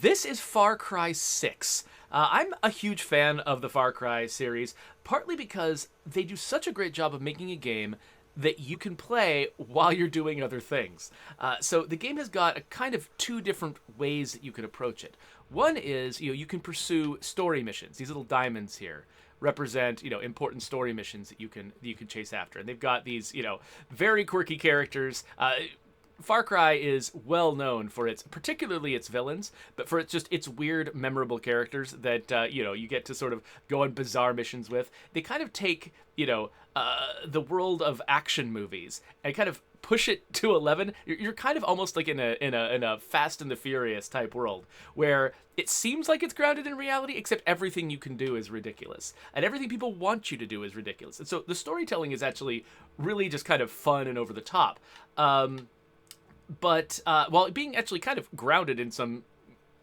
This is Far Cry 6. I'm a huge fan of the Far Cry series, partly because they do such a great job of making a game that you can play while you're doing other things. So the game has got a kind of two different ways that you can approach it. One is, you can pursue story missions. These little diamonds here represent, important story missions that you can chase after. And they've got these, very quirky characters. Far Cry is well known for particularly its villains, but for its weird, memorable characters that you get to sort of go on bizarre missions with. They kind of take the world of action movies and kind of push it to 11. You're kind of almost like in a Fast and the Furious type world where it seems like it's grounded in reality, except everything you can do is ridiculous and everything people want you to do is ridiculous. And so the storytelling is actually really just kind of fun and over the top. But while being actually kind of grounded in some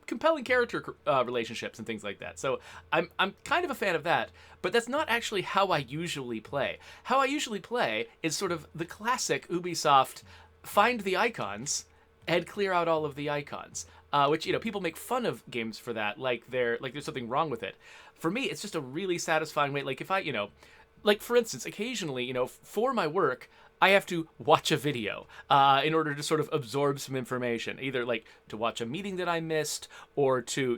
compelling character relationships and things like that. So I'm kind of a fan of that, but that's not actually how I usually play. How I usually play is sort of the classic Ubisoft find the icons and clear out all of the icons. Which people make fun of games for that, like there's something wrong with it. For me, it's just a really satisfying way. Like if I like for instance, occasionally for my work, I have to watch a video in order to sort of absorb some information, either like to watch a meeting that I missed or to,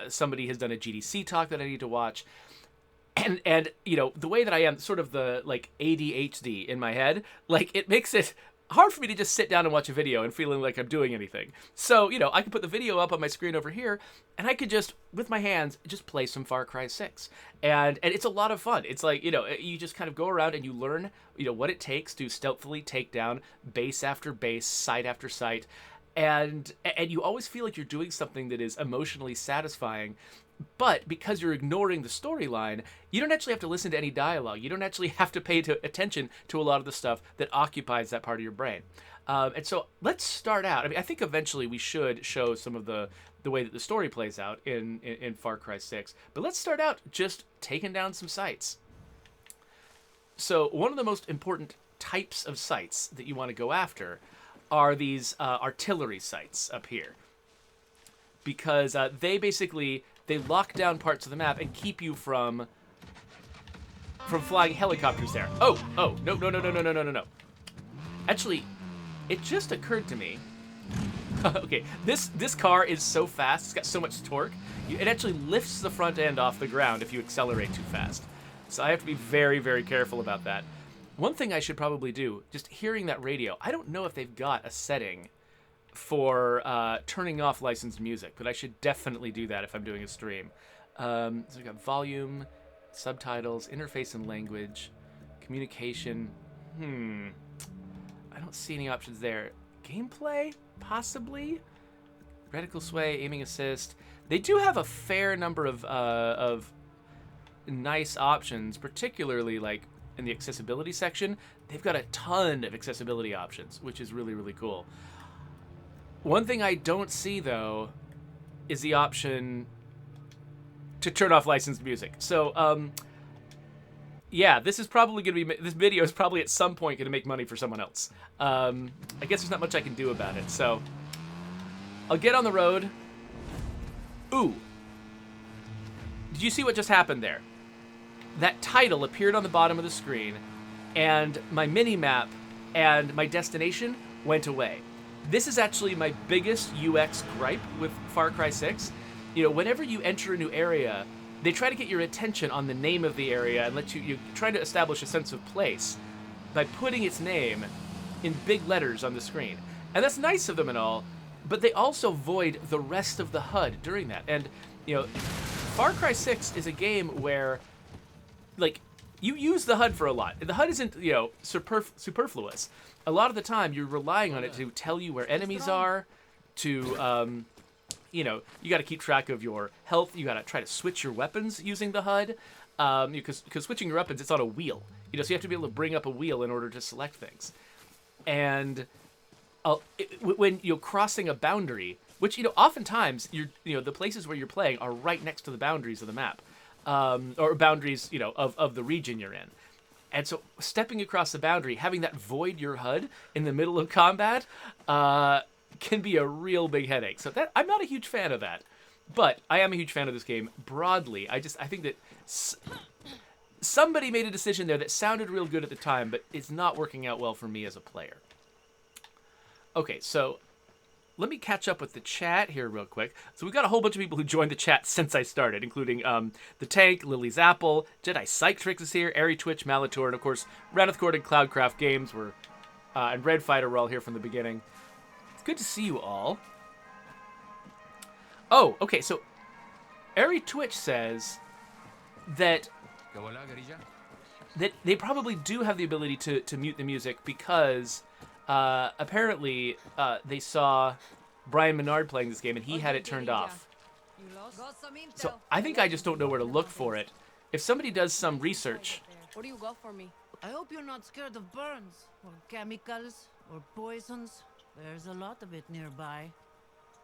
somebody has done a GDC talk that I need to watch. And the way that I am, sort of the like ADHD in my head, like it makes it hard for me to just sit down and watch a video and feeling like I'm doing anything. So, I can put the video up on my screen over here and I could just, with my hands, just play some Far Cry 6. And it's a lot of fun. It's like, you just kind of go around and you learn, what it takes to stealthily take down base after base, site after site. And you always feel like you're doing something that is emotionally satisfying. But because you're ignoring the storyline, you don't actually have to listen to any dialogue. You don't actually have to pay attention to a lot of the stuff that occupies that part of your brain. And so let's start out. I mean, I think eventually we should show some of the way that the story plays out in Far Cry 6. But let's start out just taking down some sites. So one of the most important types of sites that you want to go after are these artillery sites up here. Because they lock down parts of the map and keep you from flying helicopters there. Oh, no. Actually, it just occurred to me. Okay, this car is so fast. It's got so much torque. It actually lifts the front end off the ground if you accelerate too fast. So I have to be very, very careful about that. One thing I should probably do, just hearing that radio, I don't know if they've got a setting for turning off licensed music, but I should definitely do that if I'm doing a stream. So we've got volume, subtitles, interface and language, communication. I don't see any options there. Gameplay, possibly. Reticle sway, aiming assist. They do have a fair number of nice options, particularly like in the accessibility section. They've got a ton of accessibility options, which is really, really cool. One thing I don't see, though, is the option to turn off licensed music. So, yeah, this video is probably at some point going to make money for someone else. I guess there's not much I can do about it. So, I'll get on the road. Ooh. Did you see what just happened there? That title appeared on the bottom of the screen, and my mini-map and my destination went away. This is actually my biggest UX gripe with Far Cry 6. Whenever you enter a new area, they try to get your attention on the name of the area and let you try to establish a sense of place by putting its name in big letters on the screen. And that's nice of them and all, but they also void the rest of the HUD during that. And, Far Cry 6 is a game where, like, you use the HUD for a lot. The HUD isn't, superfluous. A lot of the time, you're relying on it to tell you where enemies are, to, you got to keep track of your health. You got to try to switch your weapons using the HUD. Because switching your weapons, it's on a wheel. So you have to be able to bring up a wheel in order to select things. And when you're crossing a boundary, which, oftentimes, the places where you're playing are right next to the boundaries of the map. Or boundaries, of the region you're in. And so stepping across the boundary, having that void your HUD in the middle of combat, can be a real big headache. So that I'm not a huge fan of that. But I am a huge fan of this game broadly. I think that somebody made a decision there that sounded real good at the time, but it's not working out well for me as a player. Okay, so let me catch up with the chat here real quick. So we've got a whole bunch of people who joined the chat since I started, including The Tank, Lily's Apple, Jedi Psych Tricks is here, Airy Twitch, Malator, and of course, Radithcord and Cloudcraft Games were, and Red Fighter were all here from the beginning. It's good to see you all. Oh, okay, so Airy Twitch says that they probably do have the ability to mute the music because apparently they saw Brian Menard playing this game and he had it turned off. So I think I just don't know where to look for it. If somebody does some research... What do you got for me? I hope you're not scared of burns, or chemicals, or poisons. There's a lot of it nearby.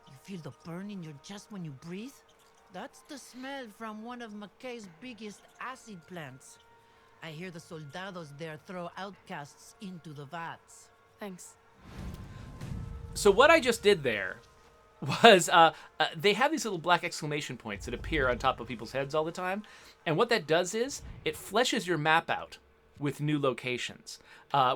You feel the burn in your chest when you breathe? That's the smell from one of McKay's biggest acid plants. I hear the soldados there throw outcasts into the vats. Thanks. So what I just did there was they have these little black exclamation points that appear on top of people's heads all the time. And what that does is it fleshes your map out with new locations,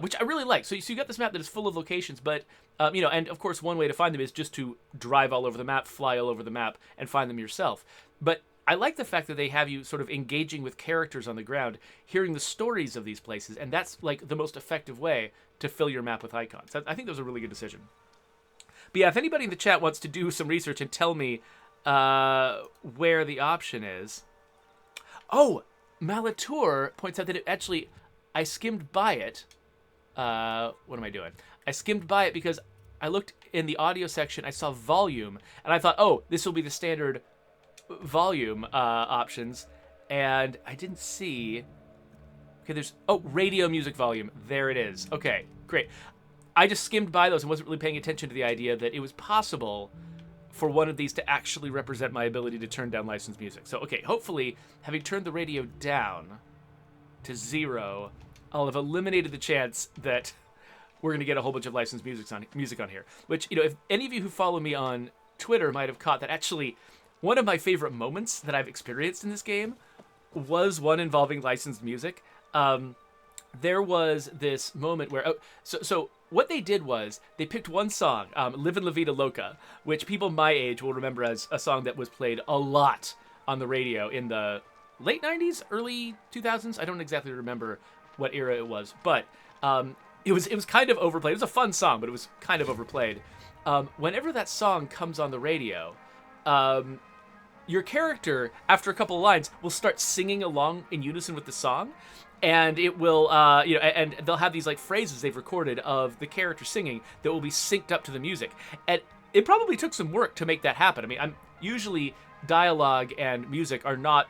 which I really like. So you got this map that is full of locations, but, and of course one way to find them is just to drive all over the map, fly all over the map, and find them yourself. But I like the fact that they have you sort of engaging with characters on the ground, hearing the stories of these places, and that's like the most effective way to fill your map with icons. I think that was a really good decision. But yeah, if anybody in the chat wants to do some research and tell me where the option is. Oh, Malator points out that it actually, I skimmed by it. What am I doing? I skimmed by it because I looked in the audio section, I saw volume, and I thought, oh, this will be the standard volume options, and I didn't see... Okay, there's... Oh, radio music volume. There it is. Okay, great. I just skimmed by those and wasn't really paying attention to the idea that it was possible for one of these to actually represent my ability to turn down licensed music. So, okay, hopefully, having turned the radio down to 0, I'll have eliminated the chance that we're going to get a whole bunch of licensed music on here. Which, if any of you who follow me on Twitter might have caught that actually one of my favorite moments that I've experienced in this game was one involving licensed music. There was this moment where... So what they did was they picked one song, Livin' La Vida Loca, which people my age will remember as a song that was played a lot on the radio in the late 90s, early 2000s. I don't exactly remember what era it was, but it was kind of overplayed. It was a fun song, but it was kind of overplayed. Whenever that song comes on the radio, your character, after a couple of lines, will start singing along in unison with the song. And it will, and they'll have these like phrases they've recorded of the character singing that will be synced up to the music. And it probably took some work to make that happen. I mean, usually dialogue and music are not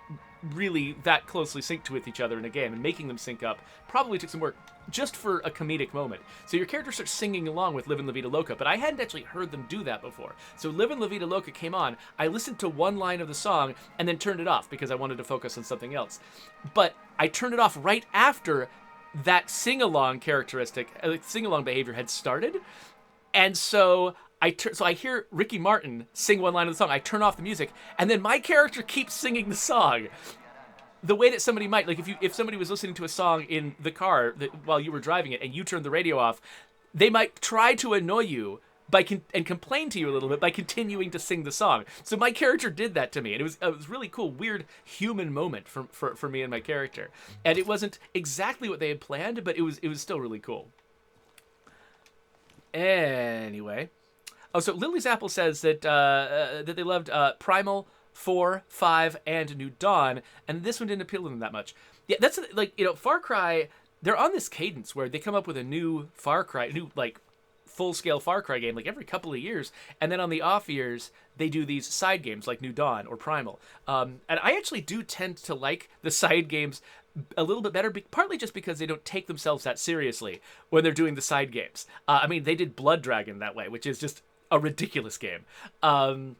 really that closely synced with each other in a game, and making them sync up probably took some work just for a comedic moment. So your character starts singing along with Livin' La Vida Loca, but I hadn't actually heard them do that before. So Livin' La Vida Loca came on, I listened to one line of the song, and then turned it off because I wanted to focus on something else. But I turned it off right after that sing-along characteristic, sing-along behavior had started, and so I hear Ricky Martin sing one line of the song, I turn off the music, and then my character keeps singing the song. The way that somebody might, like if somebody was listening to a song in the car while you were driving it and you turned the radio off, they might try to annoy you and complain to you a little bit by continuing to sing the song. So my character did that to me, and it was really cool, weird human moment for me and my character. And it wasn't exactly what they had planned, but it was still really cool. Anyway. Oh, so Lily's Apple says that that they loved Primal, 4, 5, and New Dawn, and this one didn't appeal to them that much. Yeah, that's Far Cry, they're on this cadence where they come up with a new Far Cry, full-scale Far Cry game every couple of years, and then on the off years, they do these side games like New Dawn or Primal. And I actually do tend to like the side games a little bit better, partly just because they don't take themselves that seriously when they're doing the side games. They did Blood Dragon that way, which is just a ridiculous game. So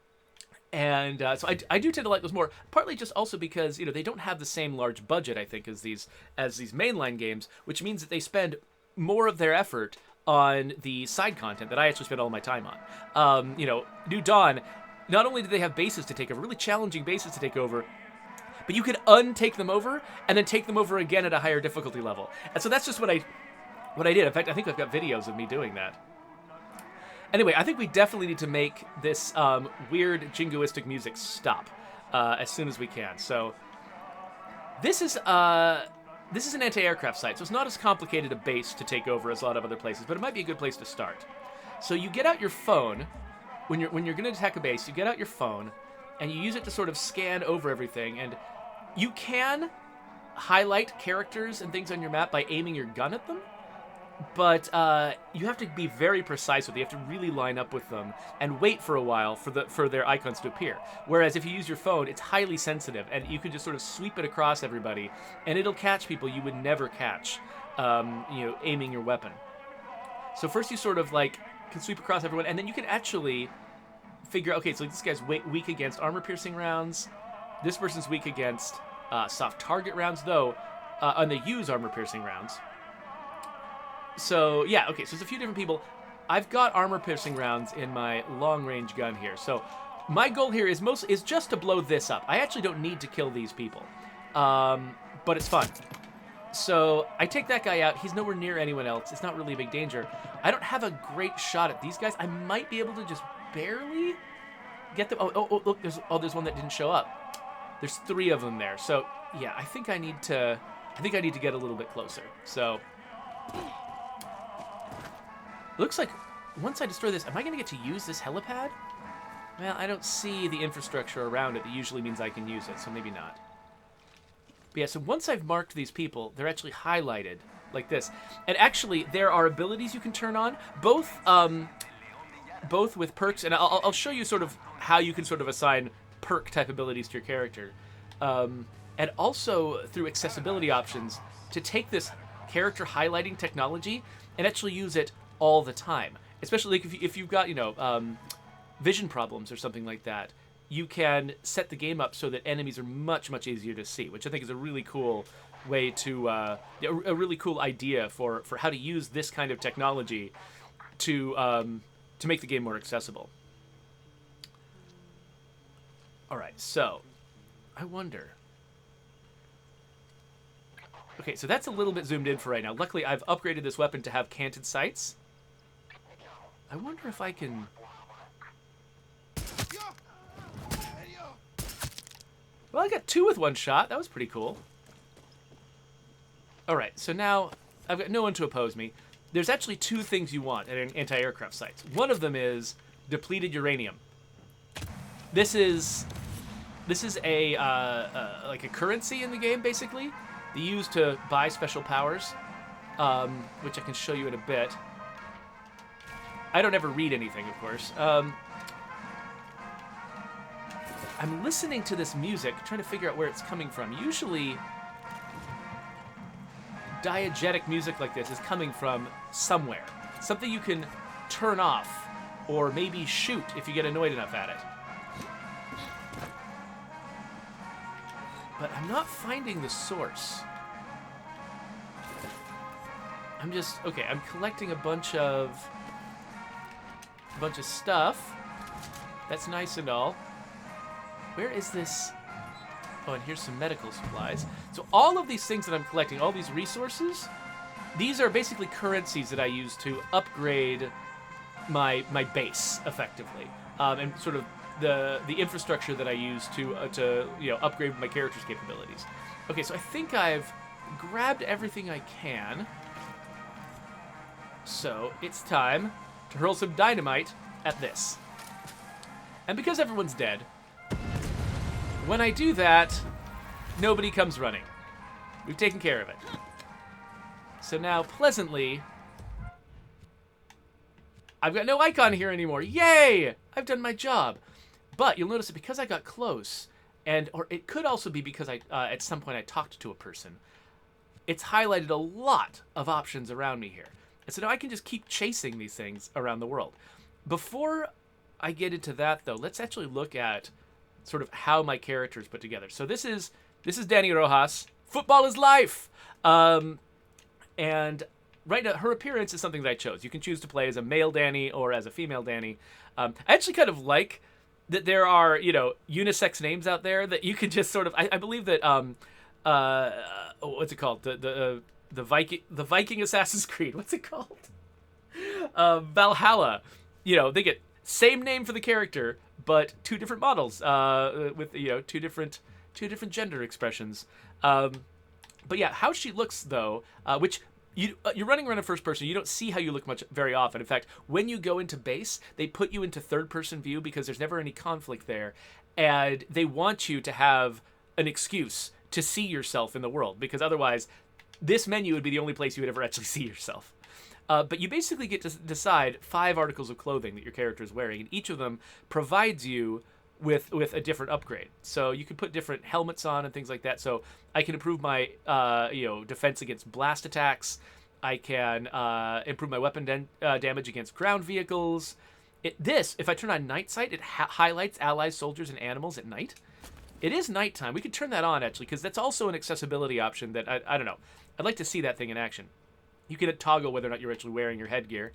I do tend to like those more, partly just also because, they don't have the same large budget, I think, as these mainline games, which means that they spend more of their effort on the side content that I actually spent all my time on. New Dawn, not only did they have bases to take over, really challenging bases to take over, but you could untake them over and then take them over again at a higher difficulty level. And so that's just what I did. In fact, I think I've got videos of me doing that. Anyway, I think we definitely need to make this weird jingoistic music stop as soon as we can. So this is an anti-aircraft site, so it's not as complicated a base to take over as a lot of other places, but it might be a good place to start. So you get out your phone when you're going to attack a base. You get out your phone and you use it to sort of scan over everything, and you can highlight characters and things on your map by aiming your gun at them. But you have to be very precise with it. You have to really line up with them and wait for a while for their icons to appear. Whereas if you use your phone, it's highly sensitive, and you can just sort of sweep it across everybody, and it'll catch people you would never catch, aiming your weapon. So first you sort of can sweep across everyone, and then you can actually figure out, okay, so this guy's weak against armor-piercing rounds. This person's weak against soft target rounds, though, and they use armor-piercing rounds. So, yeah, okay, so there's a few different people. I've got armor-piercing rounds in my long-range gun here. So my goal here is just to blow this up. I actually don't need to kill these people, but it's fun. So I take that guy out. He's nowhere near anyone else. It's not really a big danger. I don't have a great shot at these guys. I might be able to just barely get them. Oh, look, there's one that didn't show up. There's 3 of them there. So, yeah, I think I need to get a little bit closer. So looks like once I destroy this, am I going to get to use this helipad? Well, I don't see the infrastructure around it that usually means I can use it, so maybe not. But yeah, so once I've marked these people, they're actually highlighted like this. And actually, there are abilities you can turn on, both with perks, and I'll show you sort of how you can sort of assign perk-type abilities to your character. And also through accessibility options to take this character highlighting technology and actually use it all the time. Especially if you've got, vision problems or something like that, you can set the game up so that enemies are much, much easier to see, which I think is a really cool way to, a really cool idea for how to use this kind of technology to make the game more accessible. All right, so I wonder. Okay, so that's a little bit zoomed in for right now. Luckily, I've upgraded this weapon to have canted sights. I wonder if I can... Well, I got 2 with 1 shot. That was pretty cool. All right, so now I've got no one to oppose me. There's actually 2 things you want at an anti-aircraft site. One of them is depleted uranium. This is a like a currency in the game, basically. They use to buy special powers, which I can show you in a bit. I don't ever read anything, of course. I'm listening to this music, trying to figure out where it's coming from. Usually, diegetic music like this is coming from somewhere. Something you can turn off, or maybe shoot if you get annoyed enough at it. But I'm not finding the source. I'm collecting a bunch of stuff. That's nice and all. Where is this? Oh, and here's some medical supplies. So all of these things that I'm collecting, all these resources, these are basically currencies that I use to upgrade my base effectively, and sort of the infrastructure that I use to upgrade my character's capabilities. Okay, so I think I've grabbed everything I can. So it's time to hurl some dynamite at this. And because everyone's dead, when I do that, nobody comes running. We've taken care of it. So now, pleasantly, I've got no icon here anymore. Yay! I've done my job. But you'll notice that because I got close, or it could also be because at some point I talked to a person, it's highlighted a lot of options around me here. And so now I can just keep chasing these things around the world. Before I get into that, though, let's actually look at sort of how my character is put together. So this is Danny Rojas. Football is life. And right now, her appearance is something that I chose. You can choose to play as a male Danny or as a female Danny. I actually kind of like that there are, unisex names out there that you can just sort of. I believe that what's it called? The Viking Assassin's Creed. What's it called? Valhalla. They get same name for the character, but two different models with two different gender expressions. But yeah, how she looks though, which you're running around in first person. You don't see how you look very often. In fact, when you go into base, they put you into third person view because there's never any conflict there, and they want you to have an excuse to see yourself in the world, because otherwise, this menu would be the only place you would ever actually see yourself. But you basically get to decide 5 articles of clothing that your character is wearing, and each of them provides you with a different upgrade. So you can put different helmets on and things like that. So I can improve my defense against blast attacks. I can improve my weapon damage against ground vehicles. If I turn on night sight, it highlights allies, soldiers, and animals at night. It is nighttime. We could turn that on actually, because that's also an accessibility option that I don't know. I'd like to see that thing in action. You can toggle whether or not you're actually wearing your headgear.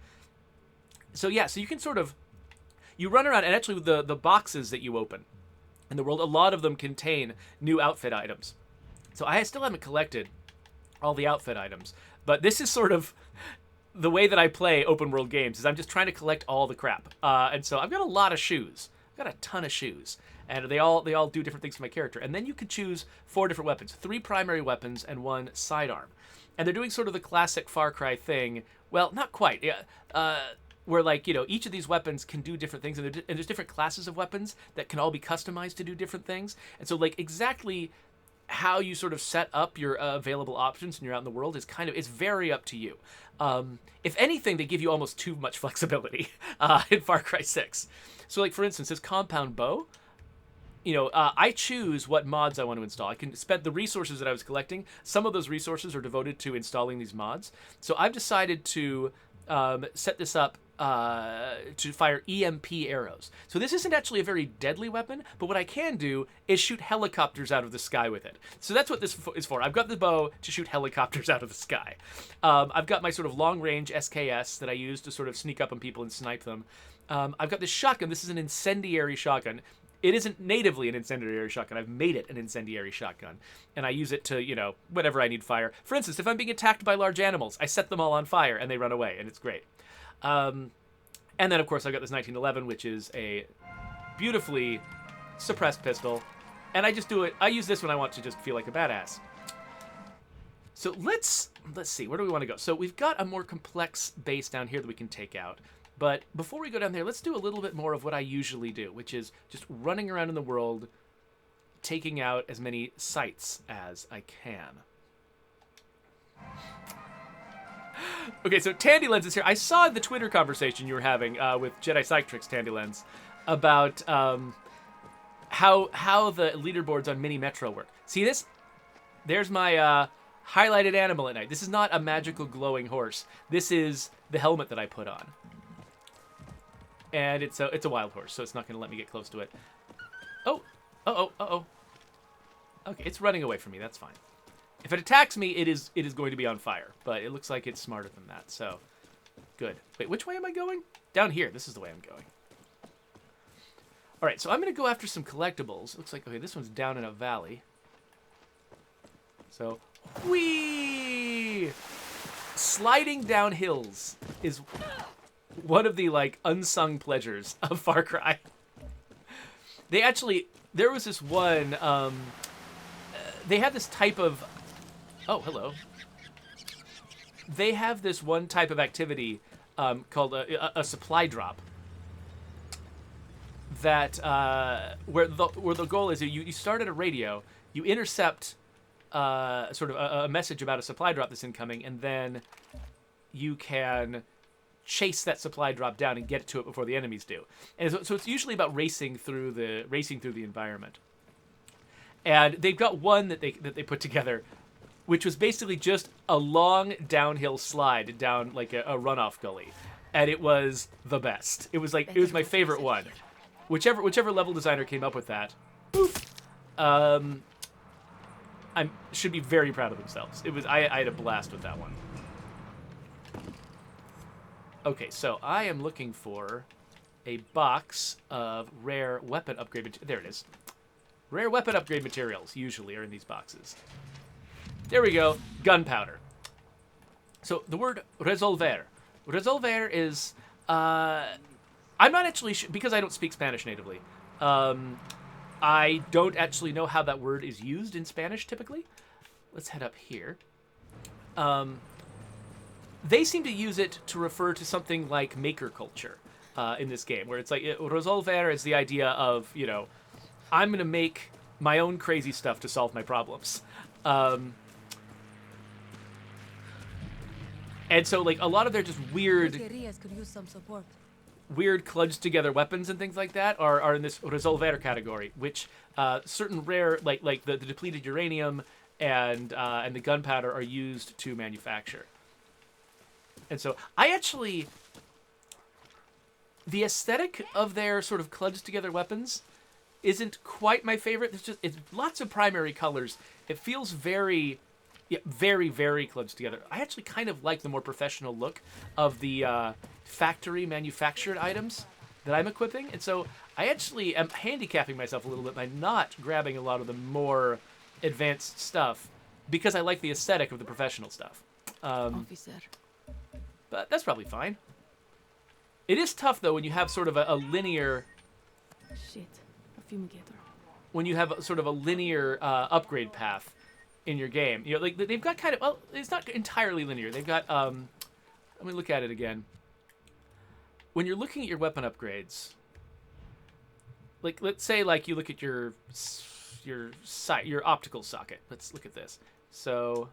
So yeah, so you can sort of, you run around, and actually the boxes that you open in the world, a lot of them contain new outfit items. So I still haven't collected all the outfit items, but this is sort of the way that I play open world games, is I'm just trying to collect all the crap. And so I've got a lot of shoes. I've got a ton of shoes. And they all do different things for my character. And then you can choose 4 different weapons, 3 primary weapons and 1 sidearm. And they're doing sort of the classic Far Cry thing. Well, not quite. Where, like, each of these weapons can do different things. And there's different classes of weapons that can all be customized to do different things. And so, like, exactly how you sort of set up your available options when you're out in the world it's very up to you. If anything, they give you almost too much flexibility in Far Cry 6. So, like, for instance, this compound bow, I choose what mods I want to install. I can spend the resources that I was collecting. Some of those resources are devoted to installing these mods. So I've decided to set this up to fire EMP arrows. So this isn't actually a very deadly weapon, but what I can do is shoot helicopters out of the sky with it. So that's what this is for. I've got the bow to shoot helicopters out of the sky. I've got my sort of long-range SKS that I use to sort of sneak up on people and snipe them. I've got this shotgun. This is an incendiary shotgun. It isn't natively an incendiary shotgun. I've made it an incendiary shotgun. And I use it to, whenever I need fire. For instance, if I'm being attacked by large animals, I set them all on fire and they run away, and it's great. And then, of course, I've got this 1911, which is a beautifully suppressed pistol. And I use this when I want to just feel like a badass. So let's see, where do we want to go? So we've got a more complex base down here that we can take out. But before we go down there, let's do a little bit more of what I usually do, which is just running around in the world, taking out as many sites as I can. Okay, so Tandy Lens is here. I saw the Twitter conversation you were having with Jedi Psych Tricks Tandy Lens about how the leaderboards on Mini Metro work. See this? There's my highlighted animal at night. This is not a magical glowing horse. This is the helmet that I put on. And it's a wild horse, so it's not going to let me get close to it. Oh. Uh-oh. Okay, it's running away from me. That's fine. If it attacks me, it is going to be on fire. But it looks like it's smarter than that, so good. Wait, which way am I going? Down here. This is the way I'm going. All right, so I'm going to go after some collectibles. Looks like, okay, this one's down in a valley. So, whee! Sliding down hills is one of the, like, unsung pleasures of Far Cry. There was this one, they had this type of, oh, hello. They have this one type of activity called a supply drop that, where the goal is you start at a radio, you intercept sort of a message about a supply drop that's incoming, and then you can chase that supply drop down and get to it before the enemies do. And so it's usually about racing through the environment. And they've got one that they put together, which was basically just a long downhill slide down like a runoff gully, and it was the best. It was my favorite one. Whichever level designer came up with that, should be very proud of themselves. I had a blast with that one. Okay, so I am looking for a box of rare weapon upgrade. There it is. Rare weapon upgrade materials usually are in these boxes. There we go. Gunpowder. So the word resolver. Resolver is. I'm not actually sure because I don't speak Spanish natively. I don't actually know how that word is used in Spanish typically. Let's head up here. They seem to use it to refer to something like maker culture in this game, where it's like resolver is the idea of, you know, I'm going to make my own crazy stuff to solve my problems. And so, like, a lot of their just weird cludged together weapons and things like that are in this resolver category, which certain rare, like the depleted uranium and the gunpowder are used to manufacture. And so I actually, the aesthetic of their sort of cludged together weapons isn't quite my favorite. It's lots of primary colors. It feels very, very, very cludged together. I actually kind of like the more professional look of the factory manufactured items that I'm equipping. And so I actually am handicapping myself a little bit by not grabbing a lot of the more advanced stuff because I like the aesthetic of the professional stuff. Officer. But that's probably fine. It is tough, though, when you have sort of a linear... Shit. A fumigator. When you have sort of a linear upgrade path in your game. You know, like, they've got kind of... Well, it's not entirely linear. They've got... let me look at it again. When you're looking at your weapon upgrades... Like, let's say, like, you look at your optical socket. Let's look at this. So...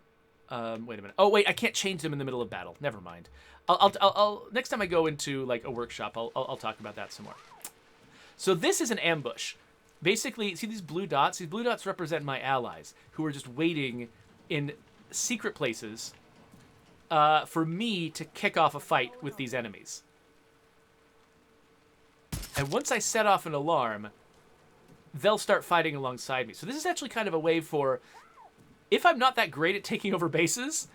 wait a minute. Oh, wait, I can't change them in the middle of battle. Never mind. I'll next time I go into like a workshop, I'll talk about that some more. So this is an ambush. Basically, see these blue dots? These blue dots represent my allies who are just waiting in secret places for me to kick off a fight with these enemies. And once I set off an alarm, they'll start fighting alongside me. So this is actually kind of a way for... If I'm not that great at taking over bases,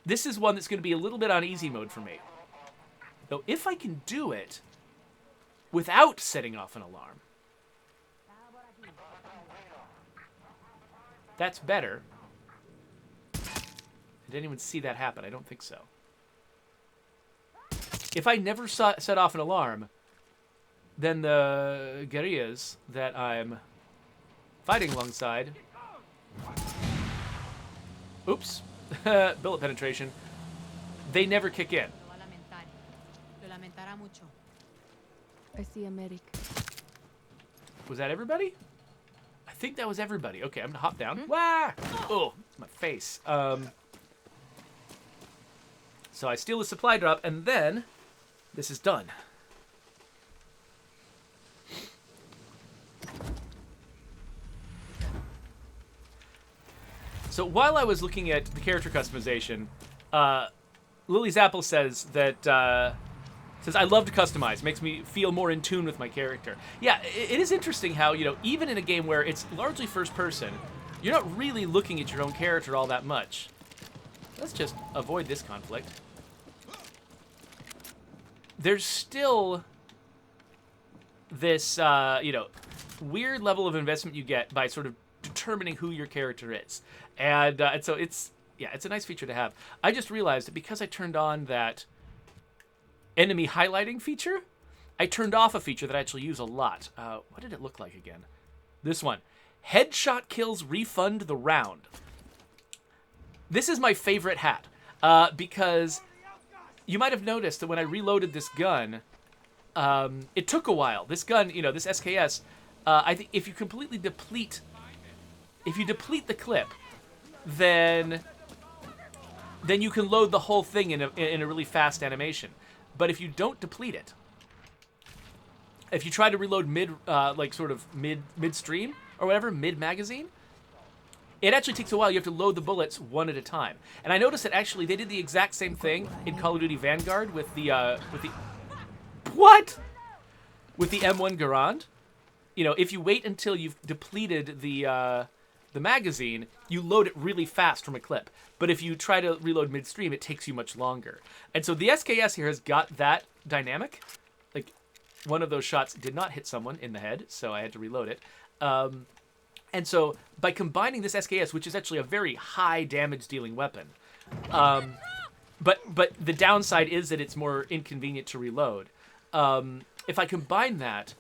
this is one that's going to be a little bit on easy mode for me. Though if I can do it without setting off an alarm, that's better. Did anyone see that happen? I don't think so. If I never set off an alarm, then the guerrillas that I'm fighting alongside... Oops. Bullet penetration. They never kick in. I see a medic. Was that everybody? I think that was everybody. Okay, I'm gonna hop down. Wah! Oh, my face. So I steal the supply drop, and then this is done. So while I was looking at the character customization, Lily's Apple says that I love to customize. Makes me feel more in tune with my character. Yeah, it is interesting how, you know, even in a game where it's largely first person, you're not really looking at your own character all that much. Let's just avoid this conflict. There's still this, you know, weird level of investment you get by sort of determining who your character is. And so it's a nice feature to have. I just realized that because I turned on that enemy highlighting feature, I turned off a feature that I actually use a lot. What did it look like again? This one. Headshot kills refund the round. This is my favorite hat because you might have noticed that when I reloaded this gun, it took a while. This gun, you know, this SKS, I think if you completely deplete the clip, then you can load the whole thing in a really fast animation. But if you don't deplete it, if you try to reload midstream or whatever, mid-magazine, it actually takes a while. You have to load the bullets one at a time. And I noticed that actually they did the exact same thing in Call of Duty Vanguard with the what? With the M1 Garand. You know, if you wait until you've depleted the the magazine, you load it really fast from a clip. But if you try to reload midstream, it takes you much longer. And so the SKS here has got that dynamic. Like, one of those shots did not hit someone in the head, so I had to reload it. And so by combining this SKS, which is actually a very high damage dealing weapon, but the downside is that it's more inconvenient to reload. If I combine that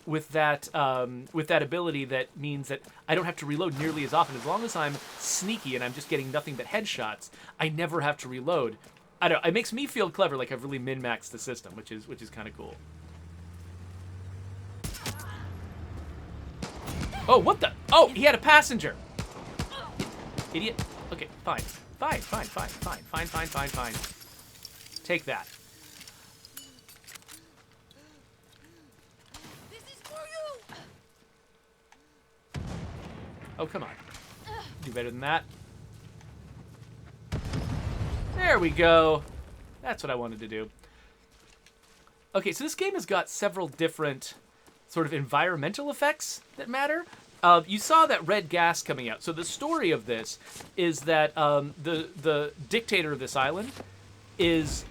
with that ability, that means that I don't have to reload nearly as often. As long as I'm sneaky and I'm just getting nothing but headshots, I never have to reload. I don't know, it makes me feel clever, like I've really min-maxed the system, which is kind of cool. Oh, what the? Oh, he had a passenger. Idiot. Okay, fine. Fine. Take that. This is for you. Oh, come on. Do better than that. There we go. That's what I wanted to do. Okay, so this game has got several different sort of environmental effects that matter. You saw that red gas coming out. So the story of this is that the dictator of this island is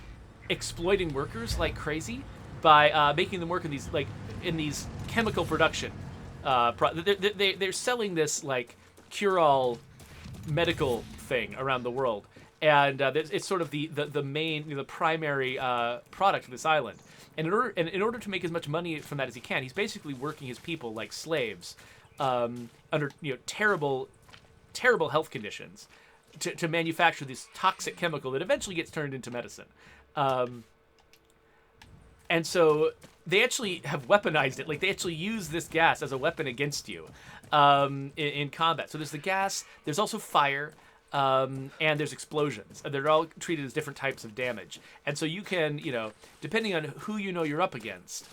exploiting workers like crazy by making them work in these chemical production. They're selling this like cure-all medical thing around the world, and it's sort of the main, the primary product of this island. And in order to make as much money from that as he can, he's basically working his people like slaves, under terrible health conditions, to manufacture this toxic chemical that eventually gets turned into medicine. And so they actually have weaponized it. Like, they actually use this gas as a weapon against you in combat. So there's the gas, there's also fire, and there's explosions. They're all treated as different types of damage. And so you can, depending on who you're up against,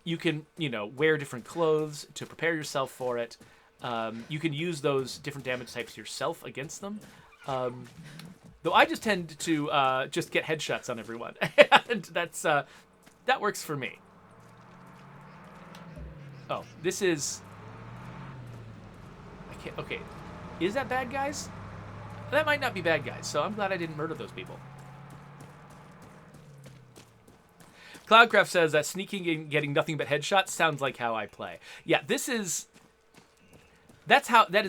you can, wear different clothes to prepare yourself for it. You can use those different damage types yourself against them. Though I just tend to just get headshots on everyone. And that works for me. Oh, this is... I can't... Okay. Is that bad guys? That might not be bad guys, so I'm glad I didn't murder those people. Cloudcraft says that sneaking and getting nothing but headshots sounds like how I play. Yeah, that is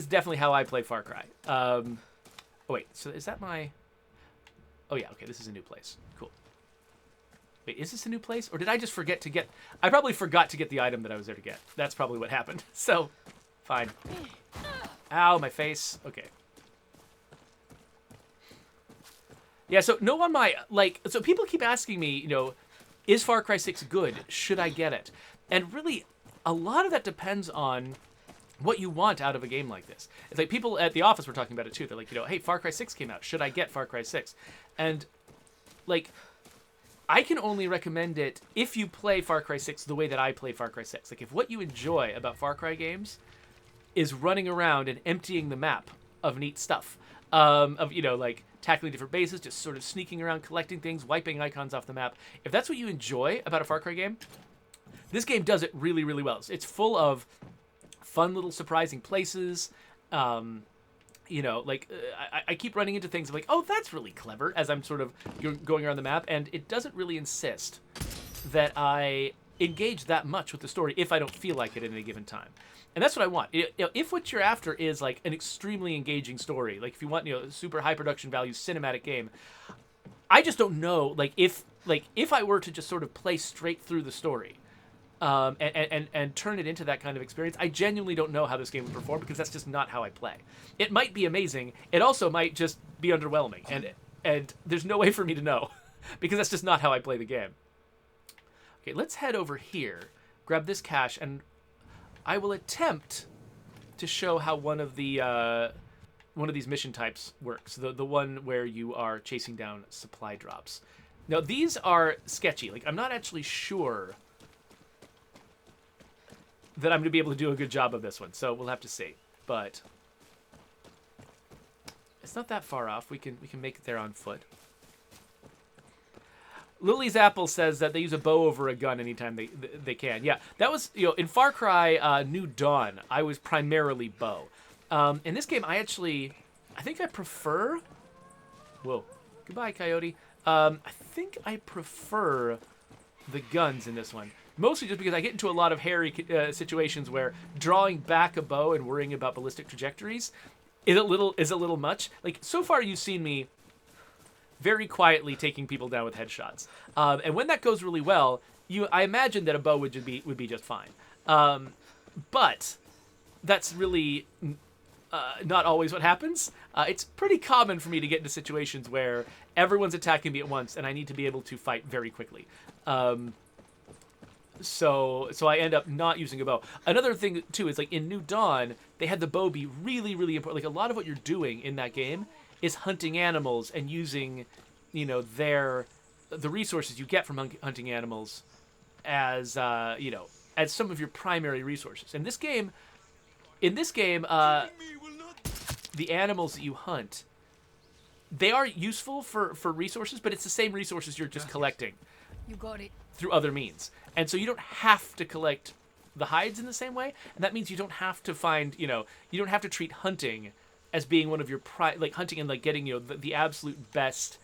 definitely how I play Far Cry. Oh wait, so is that my... Oh yeah, okay, this is a new place. Cool. Wait, is this a new place? Or did I just forget to get... I probably forgot to get the item that I was there to get. That's probably what happened. So, fine. Ow, my face. Okay. Yeah, so no on my... So people keep asking me, is Far Cry 6 good? Should I get it? And really, a lot of that depends on what you want out of a game like this. It's like people at the office were talking about it too. They're like, hey, Far Cry 6 came out. Should I get Far Cry 6? And, I can only recommend it if you play Far Cry 6 the way that I play Far Cry 6. Like, if what you enjoy about Far Cry games is running around and emptying the map of neat stuff, tackling different bases, just sort of sneaking around, collecting things, wiping icons off the map. If that's what you enjoy about a Far Cry game, this game does it really, really well. It's full of fun little surprising places. I keep running into things. I'm like, oh, that's really clever, as I'm sort of going around the map, and it doesn't really insist that I engage that much with the story if I don't feel like it at any given time. And that's what I want. If what you're after is like an extremely engaging story, like if you want, super high production value cinematic game, I just don't know. If I were to just sort of play straight through the story, and turn it into that kind of experience, I genuinely don't know how this game would perform, because that's just not how I play. It might be amazing. It also might just be underwhelming, and there's no way for me to know, because that's just not how I play the game. Okay, let's head over here, grab this cache, and I will attempt to show how one of these mission types works. The one where you are chasing down supply drops. Now, these are sketchy. I'm not actually sure that I'm going to be able to do a good job of this one, so we'll have to see. But it's not that far off. We can make it there on foot. Lily's Apple says that they use a bow over a gun anytime they can. Yeah, that was, in Far Cry New Dawn, I was primarily bow. In this game, I think I prefer. Whoa, goodbye, coyote. I think I prefer the guns in this one. Mostly just because I get into a lot of hairy situations where drawing back a bow and worrying about ballistic trajectories is a little much. Like, so far you've seen me very quietly taking people down with headshots. And when that goes really well, I imagine that a bow would be just fine. But that's really not always what happens. It's pretty common for me to get into situations where everyone's attacking me at once and I need to be able to fight very quickly. So I end up not using a bow. Another thing, too, is like in New Dawn, they had the bow be really, really important. Like, a lot of what you're doing in that game is hunting animals and using, the resources you get from hunting animals as, as some of your primary resources. In this game, the animals that you hunt, they are useful for resources, but it's the same resources you're just collecting. You got it. Through other means. And so you don't have to collect the hides in the same way, and that means you don't have to find, you don't have to treat hunting as being one of your hunting and like getting, the absolute best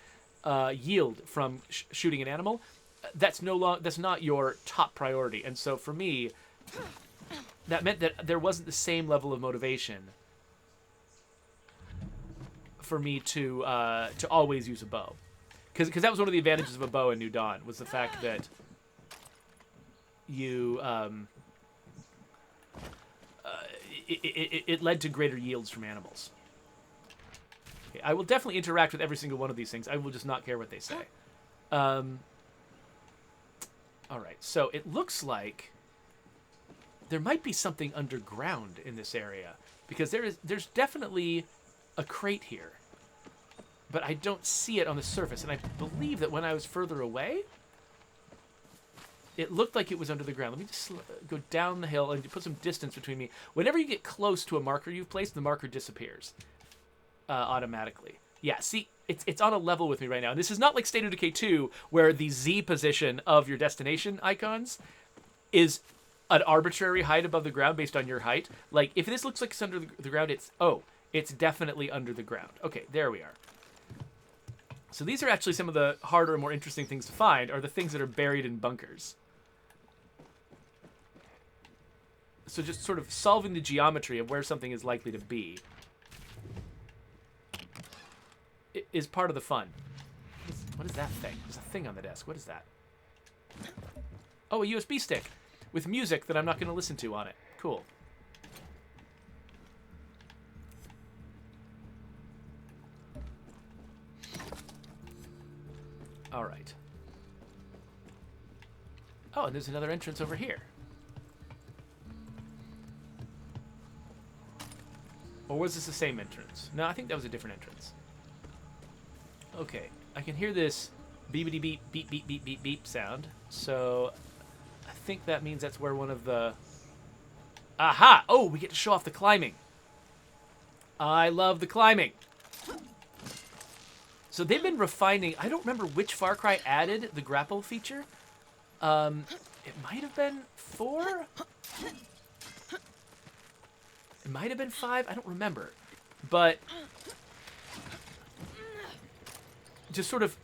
yield from shooting an animal. That's not your top priority. And so for me, that meant that there wasn't the same level of motivation for me to always use a bow. Because that was one of the advantages of a bow in New Dawn, was the fact that it led to greater yields from animals. Okay, I will definitely interact with every single one of these things. I will just not care what they say. All right, so it looks like there might be something underground in this area, because there's definitely a crate here. But I don't see it on the surface, and I believe that when I was further away, it looked like it was under the ground. Let me just go down the hill and put some distance between me. Whenever you get close to a marker you've placed, the marker disappears automatically. Yeah, see, it's on a level with me right now. And this is not like State of Decay 2, where the Z position of your destination icons is an arbitrary height above the ground based on your height. Like, if this looks like it's under the ground, it's definitely under the ground. Okay, there we are. So these are actually some of the harder and more interesting things to find, are the things that are buried in bunkers. So just sort of solving the geometry of where something is likely to be is part of the fun. What is that thing? There's a thing on the desk. What is that? Oh, a USB stick with music that I'm not going to listen to on it. Cool. All right. Oh, and there's another entrance over here. Or was this the same entrance? No, I think that was a different entrance. Okay, I can hear this beepity beep, beep, beep, beep, beep, beep sound. So I think that means that's where one of the... Aha! Oh, we get to show off the climbing. I love the climbing. So they've been refining... I don't remember which Far Cry added the grapple feature. It might have been 4? It might have been 5. I don't remember. But just sort of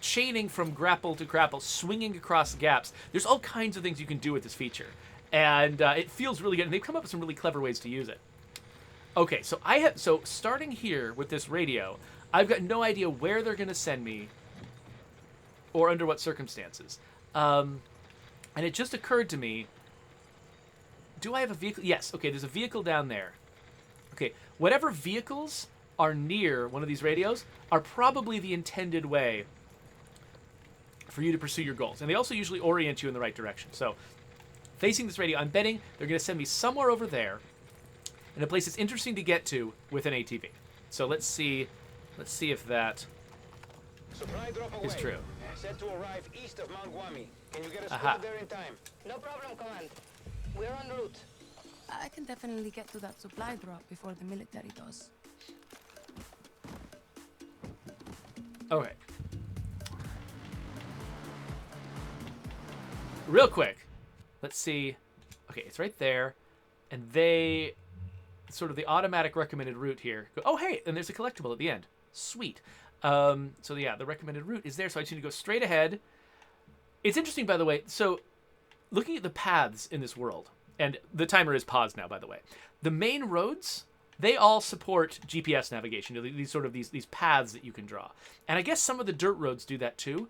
chaining from grapple to grapple, swinging across gaps. There's all kinds of things you can do with this feature. And it feels really good. And they've come up with some really clever ways to use it. Okay, so starting here with this radio, I've got no idea where they're going to send me or under what circumstances. And it just occurred to me, do I have a vehicle? Yes, okay, there's a vehicle down there. Okay, whatever vehicles are near one of these radios are probably the intended way for you to pursue your goals. And they also usually orient you in the right direction. So, facing this radio, I'm betting they're going to send me somewhere over there in a place that's interesting to get to with an ATV. So let's see if that is true. Set to arrive east of Mount Guami. Can you get us out there in time? No problem, Command. We're en route. I can definitely get to that supply drop before the military does. Okay. Real quick. Let's see. Okay, it's right there. And they sort of the automatic recommended route here. Oh, hey, and there's a collectible at the end. Sweet. So yeah, the recommended route is there. So I just need to go straight ahead. It's interesting, by the way. So looking at the paths in this world, and the timer is paused now, by the way. The main roads, they all support GPS navigation. These sort of these paths that you can draw. And I guess some of the dirt roads do that too.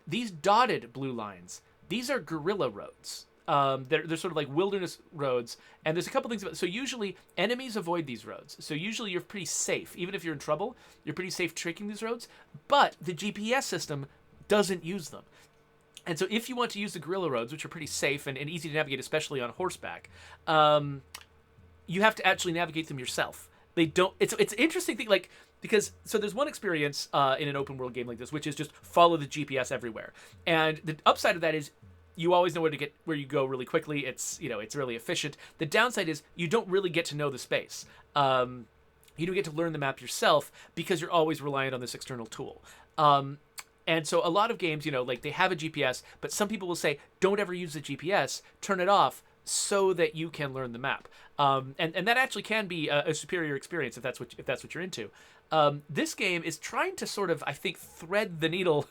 These dotted blue lines, these are guerrilla roads. They're sort of like wilderness roads, and there's a couple things about. So usually enemies avoid these roads. So usually you're pretty safe, even if you're in trouble. You're pretty safe taking these roads. But the GPS system doesn't use them, and so if you want to use the guerrilla roads, which are pretty safe and easy to navigate, especially on horseback, you have to actually navigate them yourself. They don't. It's an interesting thing, like. Because, so there's one experience in an open world game like this, which is just follow the GPS everywhere. And the upside of that is you always know where you go really quickly. It's really efficient. The downside is you don't really get to know the space. You don't get to learn the map yourself because you're always reliant on this external tool. And so a lot of games, like they have a GPS, but some people will say, don't ever use the GPS, turn it off so that you can learn the map. And that actually can be a superior experience if that's what you're into. This game is trying to sort of, I think, thread the needle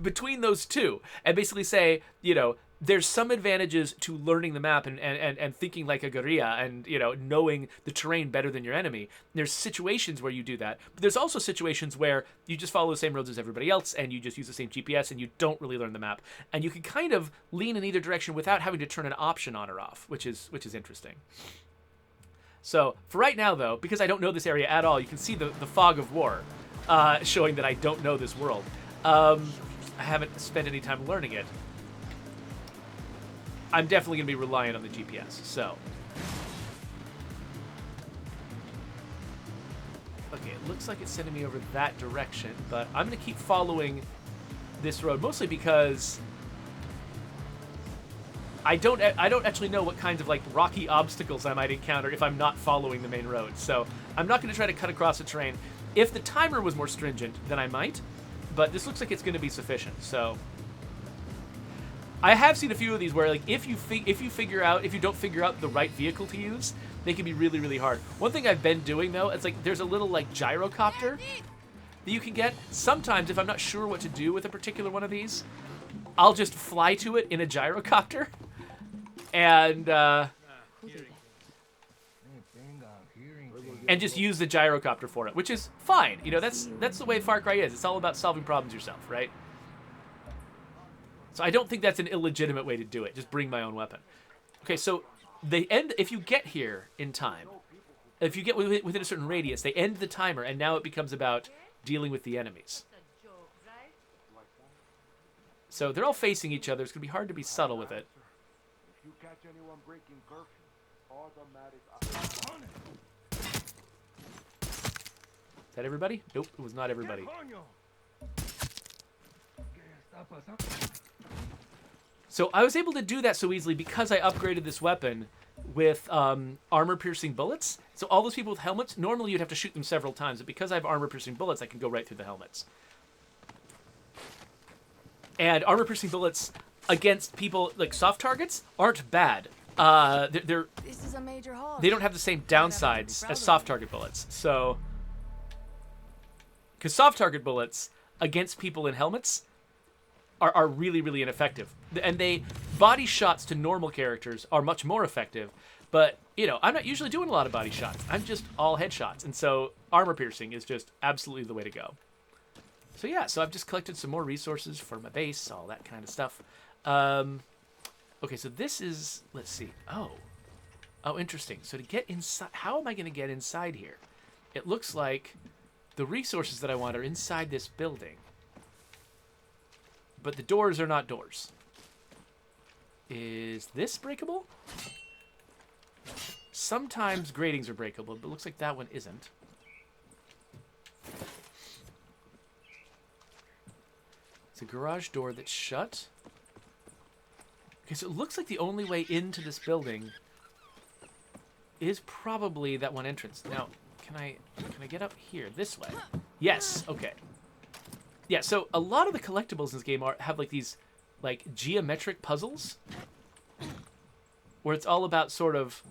between those two and basically say, there's some advantages to learning the map and thinking like a guerrilla and, knowing the terrain better than your enemy. There's situations where you do that, but there's also situations where you just follow the same roads as everybody else and you just use the same GPS and you don't really learn the map. And you can kind of lean in either direction without having to turn an option on or off, which is interesting. So for right now, though, because I don't know this area at all, you can see the fog of war showing that I don't know this world. I haven't spent any time learning it. I'm definitely going to be reliant on the GPS, so. Okay, it looks like it's sending me over that direction, but I'm going to keep following this road, mostly because I don't actually know what kinds of like rocky obstacles I might encounter if I'm not following the main road. So I'm not going to try to cut across the terrain. If the timer was more stringent, then I might, but this looks like it's going to be sufficient. So I have seen a few of these where like if you don't figure out the right vehicle to use, they can be really, really hard. One thing I've been doing though, it's like there's a little like gyrocopter that you can get. Sometimes if I'm not sure what to do with a particular one of these, I'll just fly to it in a gyrocopter. And just use the gyrocopter for it, which is fine. That's the way Far Cry is. It's all about solving problems yourself, right? So I don't think that's an illegitimate way to do it. Just bring my own weapon. Okay, so if you get here in time, if you get within a certain radius, they end the timer, and now it becomes about dealing with the enemies. So they're all facing each other. It's going to be hard to be subtle with it. If you catch anyone breaking curfew, automatic. Is that everybody? Nope, it was not everybody. So I was able to do that so easily because I upgraded this weapon with armor-piercing bullets. So all those people with helmets, normally you'd have to shoot them several times, but because I have armor-piercing bullets, I can go right through the helmets. And armor-piercing bullets against people, like soft targets, aren't bad. This is a major hall. They don't have the same downsides as soft target bullets. So, because soft target bullets against people in helmets are really, really ineffective. And body shots to normal characters are much more effective. But, I'm not usually doing a lot of body shots. I'm just all headshots. And so armor piercing is just absolutely the way to go. So yeah, so I've just collected some more resources for my base, all that kind of stuff. Okay, so this is, let's see. Oh, interesting. So to get inside, how am I going to get inside here? It looks like the resources that I want are inside this building. But the doors are not doors. Is this breakable? Sometimes gratings are breakable, but it looks like that one isn't. It's a garage door that's shut. Okay, so it looks like the only way into this building is probably that one entrance. Now, can I get up here this way? Yes. Okay. Yeah. So a lot of the collectibles in this game have like these like geometric puzzles where it's all about sort of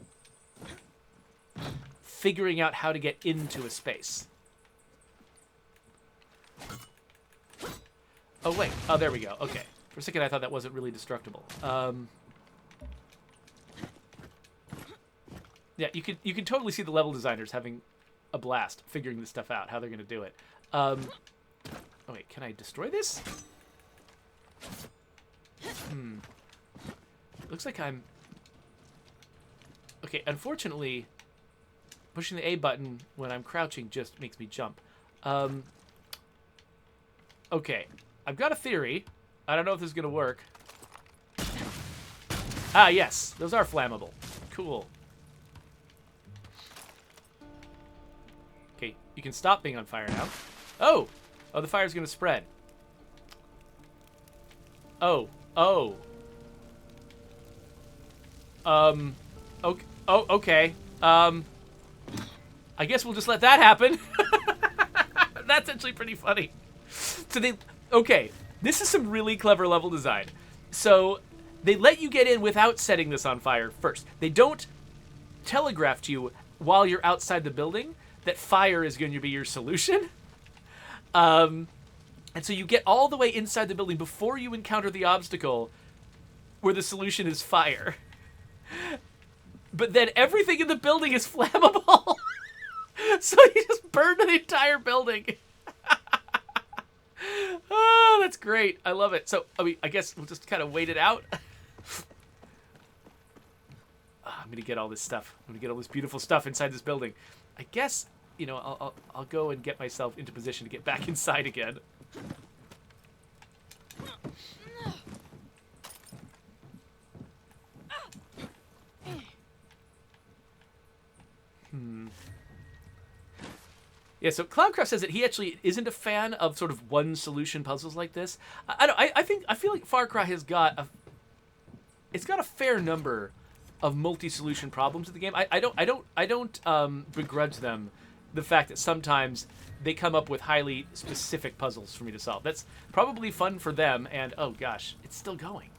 figuring out how to get into a space. Oh, wait. Oh, there we go. Okay. For a second, I thought that wasn't really destructible. Yeah, you can totally see the level designers having a blast figuring this stuff out, how they're going to do it. Oh, wait. Can I destroy this? Looks like I'm... Okay, unfortunately, pushing the A button when I'm crouching just makes me jump. Okay, I've got a theory. I don't know if this is going to work. Ah, yes, those are flammable. Cool. Okay, you can stop being on fire now. Oh! Oh, the fire's going to spread. Oh. Oh. Okay. Oh, okay. I guess we'll just let that happen. That's actually pretty funny. So okay, this is some really clever level design. So they let you get in without setting this on fire first. They don't telegraph to you while you're outside the building that fire is going to be your solution. And so you get all the way inside the building before you encounter the obstacle where the solution is fire. But then everything in the building is flammable. So you just burn the entire building. Oh, that's great. I love it. So, I mean, I guess we'll just kind of wait it out. I'm going to get all this stuff. I'm going to get all this beautiful stuff inside this building. I guess, you know, I'll go and get myself into position to get back inside again. Yeah, so Cloudcraft says that he actually isn't a fan of sort of one solution puzzles like this. I feel like Far Cry has got a fair number of multi-solution problems in the game. I don't begrudge them the fact that sometimes they come up with highly specific puzzles for me to solve. That's probably fun for them, and oh gosh, it's still going.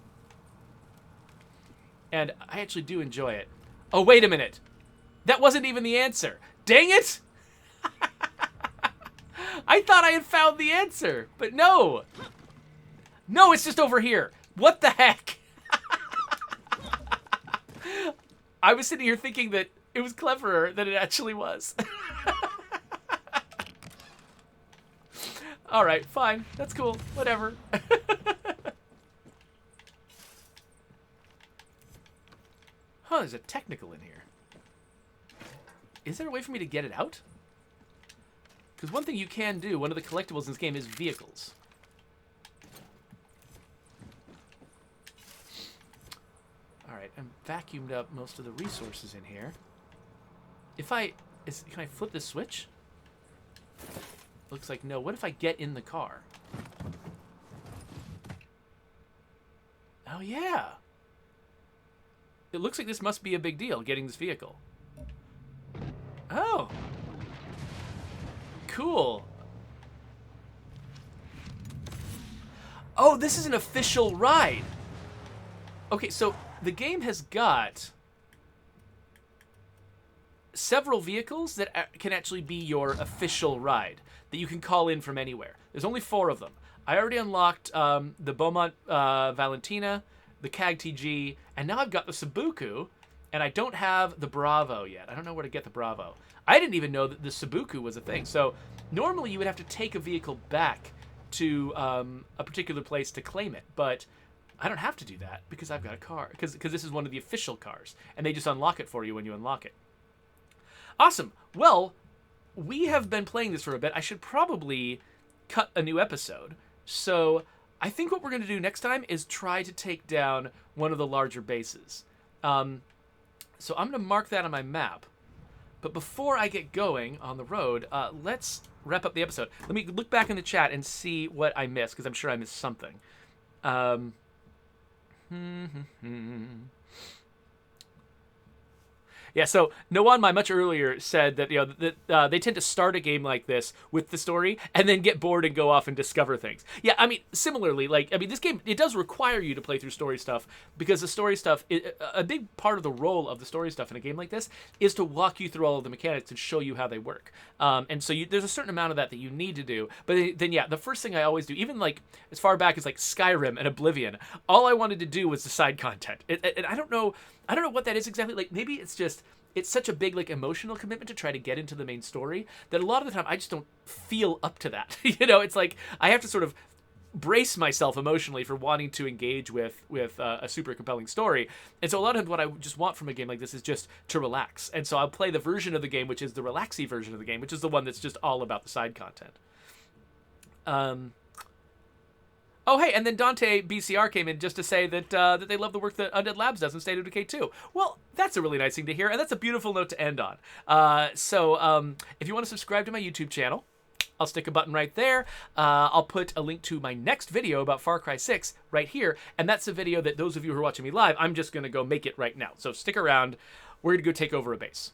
And I actually do enjoy it. Oh, wait a minute. That wasn't even the answer. Dang it! I thought I had found the answer, but no. No, it's just over here. What the heck? I was sitting here thinking that it was cleverer than it actually was. All right, fine. That's cool. Whatever. Huh, there's a technical in here. Is there a way for me to get it out? Because one thing you can do, one of the collectibles in this game is vehicles. Alright, I've vacuumed up most of the resources in here. Can I flip this switch? Looks like no. What if I get in the car? Oh, yeah. It looks like this must be a big deal, getting this vehicle. Oh. Cool. Oh, this is an official ride. Okay, so the game has got several vehicles that can actually be your official ride that you can call in from anywhere. There's only 4 of them. I already unlocked the Beaumont Valentina, the CAG TG, and now I've got the Sabuku, and I don't have the Bravo yet. I don't know where to get the Bravo. I didn't even know that the Sabuku was a thing. So normally you would have to take a vehicle back to a particular place to claim it, but I don't have to do that because I've got a car, because this is one of the official cars, and they just unlock it for you when you unlock it. Awesome. Well, we have been playing this for a bit. I should probably cut a new episode. So I think what we're going to do next time is try to take down one of the larger bases. So I'm going to mark that on my map. But before I get going on the road, let's wrap up the episode. Let me look back in the chat and see what I missed, because I'm sure I missed something. Yeah, so Noan Mai much earlier said that that they tend to start a game like this with the story and then get bored and go off and discover things. Yeah, I mean, similarly, this game, it does require you to play through story stuff because the story stuff, a big part of the role of the story stuff in a game like this is to walk you through all of the mechanics and show you how they work. And so there's a certain amount of that you need to do. But then yeah, the first thing I always do, even like as far back as like Skyrim and Oblivion, all I wanted to do was the side content. And I don't know what that is exactly. Like maybe it's such a big like emotional commitment to try to get into the main story that a lot of the time I just don't feel up to that. It's like I have to sort of brace myself emotionally for wanting to engage with a super compelling story. And so a lot of what I just want from a game like this is just to relax. And so I'll play the version of the game which is the relaxy version of the game, which is the one that's just all about the side content. Oh, hey, and then Dante BCR came in just to say that they love the work that Undead Labs does in State of Decay 2. Well, that's a really nice thing to hear, and that's a beautiful note to end on. So if you want to subscribe to my YouTube channel, I'll stick a button right there. I'll put a link to my next video about Far Cry 6 right here, and that's a video that those of you who are watching me live, I'm just going to go make it right now. So stick around. We're going to go take over a base.